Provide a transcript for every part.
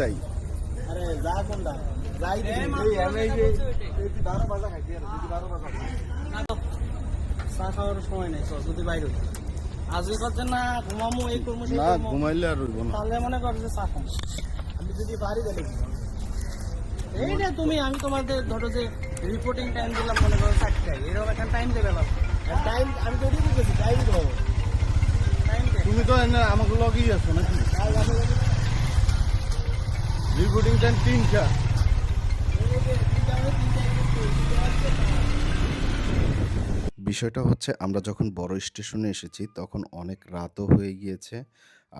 তাই। আরে যা কোনটা যাই দেখি এই যে 12 বাজা খাইতে আর যদি 12 বাজা চা খাওয়ার সময় নেই যদি বাইরে আজকে করছেন না ঘুমামো এই করবো না ঘুমাইলে আর রইব না। তাহলে মনে করছে চা খাম আমি যদি বাড়ি গেলে এইটা তুমি আমি তোমাদের ধরো যে রিপোর্টিং টাইম দিলাম মনে করো 4টায় এরকম একটা টাইম দেবে না টাইম আমি তো রেডি করছি টাইম দেবো টাইম দে তুমি তো এনে আমাকে লগেই আছো নাকি? রিপোর্টিং টাইম 3টা। বিষয়টা হচ্ছে আমরা যখন বড় স্টেশনে এসেছি তখন অনেক রাতও হয়ে গিয়েছে।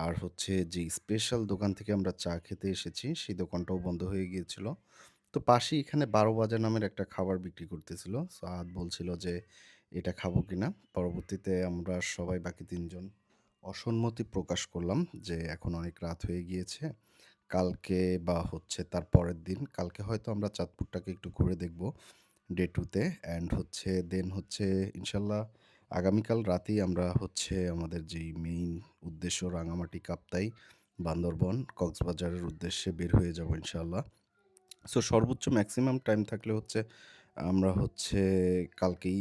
আর হচ্ছে যে স্পেশাল দোকান থেকে আমরা চা খেতে এসেছি সেই দোকানটাও বন্ধ হয়ে গিয়েছিল। তো পাশেই এখানে ১২ বাজার নামের একটা খাবার বিক্রি করতেছিল। সাদ বলছিল যে এটা খাবো কিনা? পরবর্তীতে আমরা সবাই বাকি ৩ জন অসম্মতি প্রকাশ করলাম যে এখন অনেক রাত হয়ে গিয়েছে। কালকে বা হচ্ছে তার পরের দিন কালকে হয়তো আমরা চাঁদপুরটাকে একটু ঘুরে দেখব ডে 2 তে অ্যান্ড হচ্ছে দেন হচ্ছে ইনশাল্লাহ আগামীকাল রাতেই আমরা হচ্ছে আমাদের যেই মেইন উদ্দেশ্য রাঙামাটি, কাপ্তাই, বান্দরবন, কক্সবাজারের উদ্দেশ্যে বের হয়ে যাব ইনশাল্লাহ। সো সর্বোচ্চ ম্যাক্সিমাম টাইম থাকলে হচ্ছে আমরা হচ্ছে কালকেই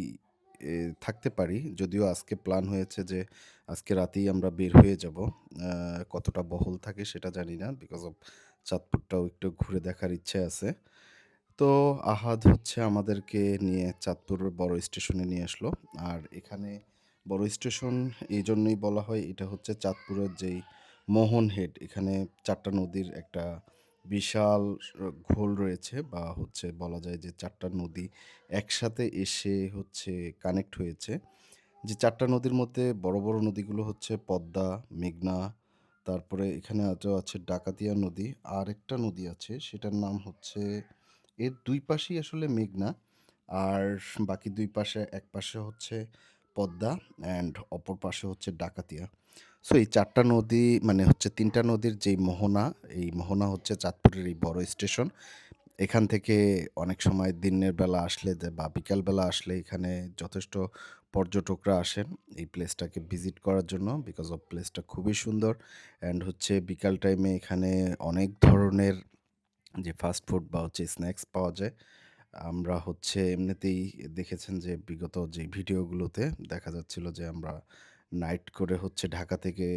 থাকতে পারি। যদিও আজকে প্ল্যান হয়েছে যে আজকে রাতেই আমরা বের হয়ে যাব। কতটা বহল থাকে সেটা জানি না। বিকজ অফ চাঁদপুরটাও একটু ঘুরে দেখার ইচ্ছে আছে। তো আহাদ হচ্ছে আমাদেরকে নিয়ে চাঁদপুরের বড় স্টেশনে নিয়ে আসলো। আর এখানে বড় স্টেশন এইজন্যই বলা হয় এটা হচ্ছে চাঁদপুরের যেই মোহন হেড এখানে ৪টা নদীর একটা বিশাল ঘোল রয়েছে বা হচ্ছে বলা যায় যে ৪টা নদী একসাথে এসে হচ্ছে কানেক্ট হয়েছে। যে ৪টা নদীর মধ্যে বড়, বড় নদীগুলো হচ্ছে পদ্মা, মেঘনা, তারপরে এখানে আজও আছে ডাকাতিয়া নদী। আরেকটা নদী আছে সেটার নাম হচ্ছে এর ২ পাশেই আসলে মেঘনা। আর বাকি ২ পাশে এক পাশে হচ্ছে পদ্মা অ্যান্ড অপর পাশে হচ্ছে ডাকাতিয়া। সো এই ৪টা নদী মানে হচ্ছে ৩টা নদীর যেই মোহনা, এই মোহনা হচ্ছে চাঁদপুরের এই বড় স্টেশন। এখান থেকে অনেক সময় দিনের বেলা আসলে বা বিকালবেলা আসলে এখানে যথেষ্ট পর্যটকরা আসেন এই প্লেসটাকে ভিজিট করার জন্য বিকজ অফ প্লেসটা খুবই সুন্দর অ্যান্ড হচ্ছে বিকাল টাইমে এখানে অনেক ধরনের যে ফাস্ট ফুড বা হচ্ছে স্ন্যাক্স পাওয়া যায়। আমরা হচ্ছে এমনিতেই দেখেছেন যে বিগত যে ভিডিওগুলোতে দেখা যাচ্ছিল যে আমরা নাইট করে হচ্ছে ঢাকা থেকে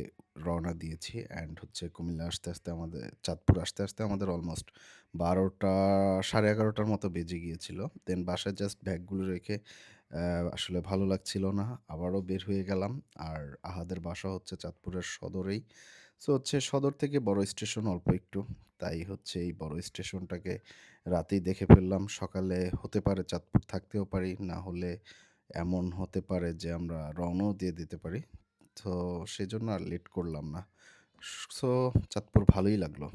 রওনা দিয়েছি অ্যান্ড হচ্ছে কুমিল্লা আসতে আসতে আমাদের চাঁদপুর আসতে আসতে আমাদের অলমোস্ট ১২টা ১১:৩০টার মতো বেজে গিয়েছিল। দেন বাসায় জাস্ট ব্যাগগুলো রেখে আসলে ভালো লাগছিল না। আবারও বের হয়ে গেলাম। আর আহাদের বাসা হচ্ছে চাঁদপুরের সদরেই। সো হচ্ছে সদর থেকে বড় স্টেশন অল্প একটু। তাই হচ্ছে এই বড় স্টেশনটাকে রাতেই দেখে ফেললাম। সকালে হতে পারে চাঁদপুর থাকতেও পারি, না হলে এমন হতে পারে যে আমরা রওনাও দিয়ে দিতে পারি। তো সেজন্য আর লেট করলাম না। সো চাঁদপুর ভালোই লাগলো।